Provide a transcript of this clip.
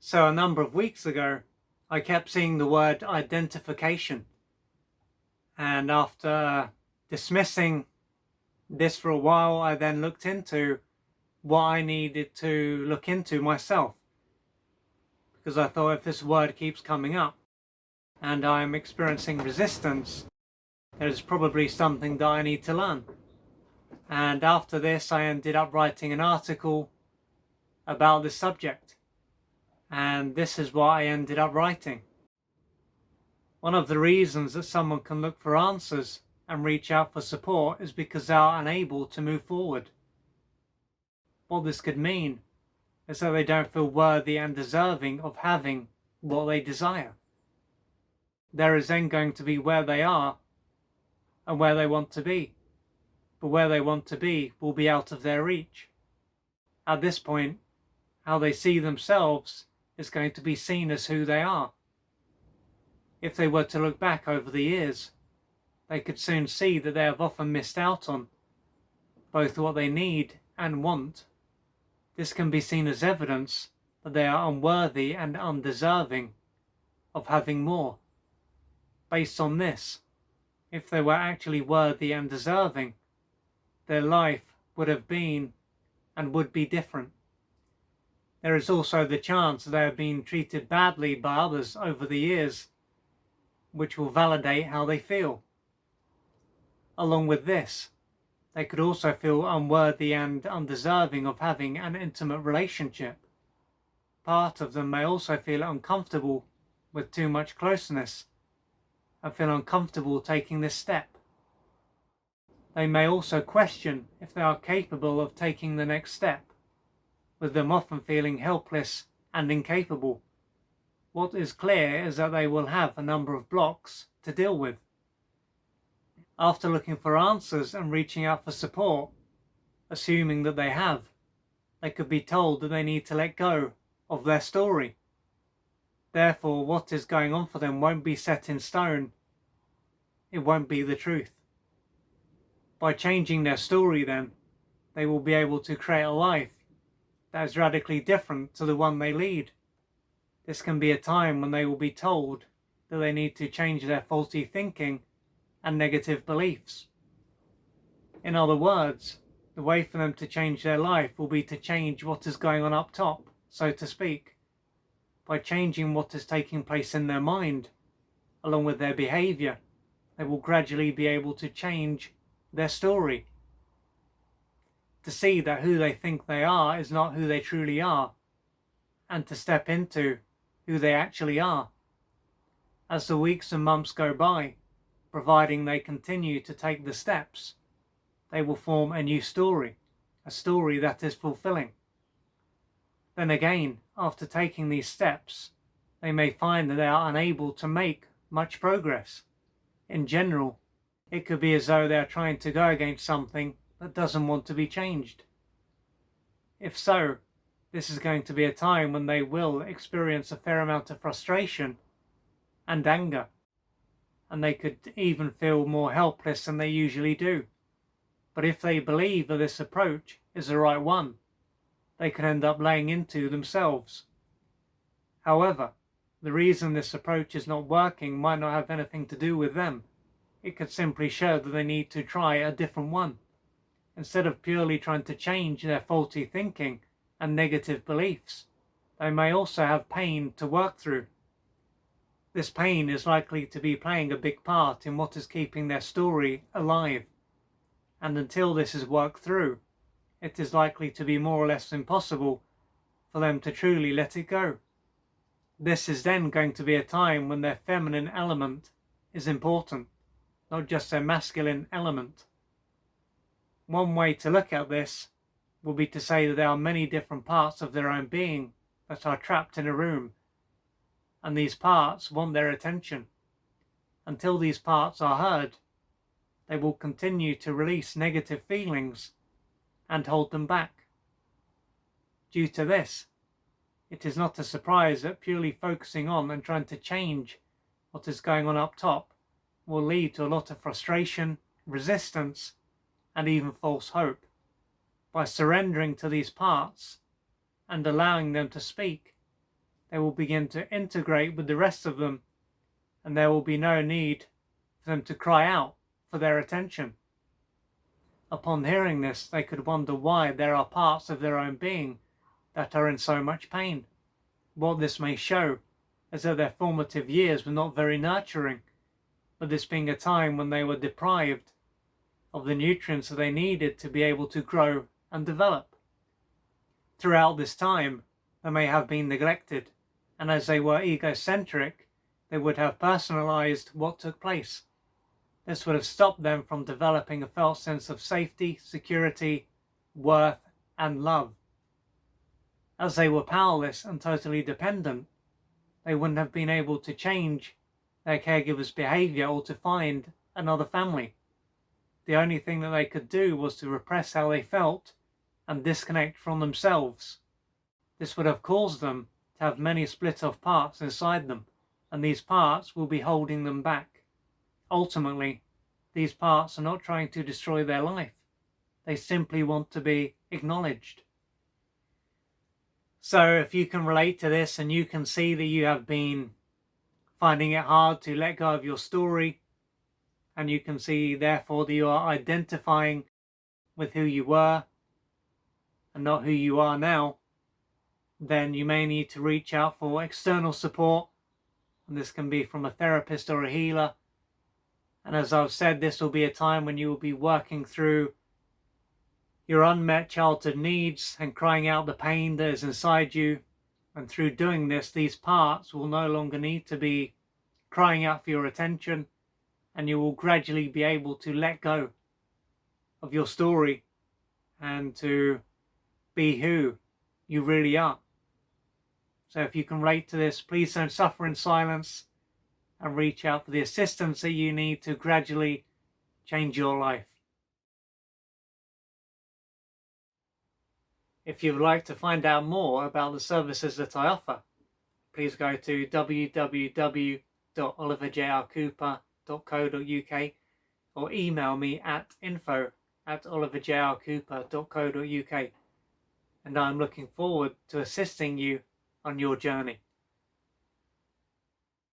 So a number of weeks ago, I kept seeing the word identification. And after dismissing this for a while, I then looked into what I needed to look into myself. Because I thought if this word keeps coming up and I'm experiencing resistance, there's probably something that I need to learn. And after this, I ended up writing an article about this subject. And this is what I ended up writing. One of the reasons that someone can look for answers and reach out for support is because they are unable to move forward. What this could mean is that they don't feel worthy and deserving of having what they desire. There is then going to be where they are and where they want to be, but where they want to be will be out of their reach. At this point, how they see themselves is going to be seen as who they are. If they were to look back over the years, they could soon see that they have often missed out on both what they need and want. This can be seen as evidence that they are unworthy and undeserving of having more. Based on this, if they were actually worthy and deserving, their life would have been and would be different. There is also the chance that they have been treated badly by others over the years, which will validate how they feel. Along with this, they could also feel unworthy and undeserving of having an intimate relationship. Part of them may also feel uncomfortable with too much closeness and feel uncomfortable taking this step. They may also question if they are capable of taking the next step, with them often feeling helpless and incapable. What is clear is that they will have a number of blocks to deal with. After looking for answers and reaching out for support, assuming that they have, they could be told that they need to let go of their story. Therefore, what is going on for them won't be set in stone. It won't be the truth. By changing their story then, they will be able to create a life that is radically different to the one they lead. This can be a time when they will be told that they need to change their faulty thinking and negative beliefs. In other words, the way for them to change their life will be to change what is going on up top, so to speak. By changing what is taking place in their mind, along with their behaviour, they will gradually be able to change their story. To see that who they think they are is not who they truly are, and to step into who they actually are. As the weeks and months go by, providing they continue to take the steps, they will form a new story, a story that is fulfilling. Then again, after taking these steps, they may find that they are unable to make much progress. In general, it could be as though they are trying to go against something that doesn't want to be changed. If so, this is going to be a time when they will experience a fair amount of frustration and anger, and they could even feel more helpless than they usually do. But if they believe that this approach is the right one, they can end up laying into themselves. However, the reason this approach is not working might not have anything to do with them. It could simply show that they need to try a different one. Instead of purely trying to change their faulty thinking and negative beliefs, they may also have pain to work through. This pain is likely to be playing a big part in what is keeping their story alive, and until this is worked through, it is likely to be more or less impossible for them to truly let it go. This is then going to be a time when their feminine element is important, not just their masculine element. One way to look at this would be to say that there are many different parts of their own being that are trapped in a room, and these parts want their attention. Until these parts are heard, they will continue to release negative feelings and hold them back. Due to this, it is not a surprise that purely focusing on and trying to change what is going on up top will lead to a lot of frustration, resistance, and even false hope. By surrendering to these parts and allowing them to speak, they will begin to integrate with the rest of them, and there will be no need for them to cry out for their attention. Upon hearing this, they could wonder why there are parts of their own being that are in so much pain. What this may show is that their formative years were not very nurturing, but this being a time when they were deprived of the nutrients that they needed to be able to grow and develop. Throughout this time, they may have been neglected, and as they were egocentric, they would have personalized what took place. This would have stopped them from developing a felt sense of safety, security, worth, and love. As they were powerless and totally dependent, they wouldn't have been able to change their caregiver's behavior or to find another family. The only thing that they could do was to repress how they felt and disconnect from themselves. This would have caused them to have many split-off parts inside them, and these parts will be holding them back. Ultimately, these parts are not trying to destroy their life. They simply want to be acknowledged. So if you can relate to this and you can see that you have been finding it hard to let go of your story, and you can see therefore that you are identifying with who you were and not who you are now, then you may need to reach out for external support, and this can be from a therapist or a healer. And as I've said, this will be a time when you will be working through your unmet childhood needs and crying out the pain that is inside you. And through doing this, these parts will no longer need to be crying out for your attention, and you will gradually be able to let go of your story and to be who you really are. So if you can relate to this, please don't suffer in silence and reach out for the assistance that you need to gradually change your life. If you would like to find out more about the services that I offer, please go to www.oliverjrcooper.co.uk or email me at info@oliverjrcooper.co.uk, and I'm looking forward to assisting you on your journey.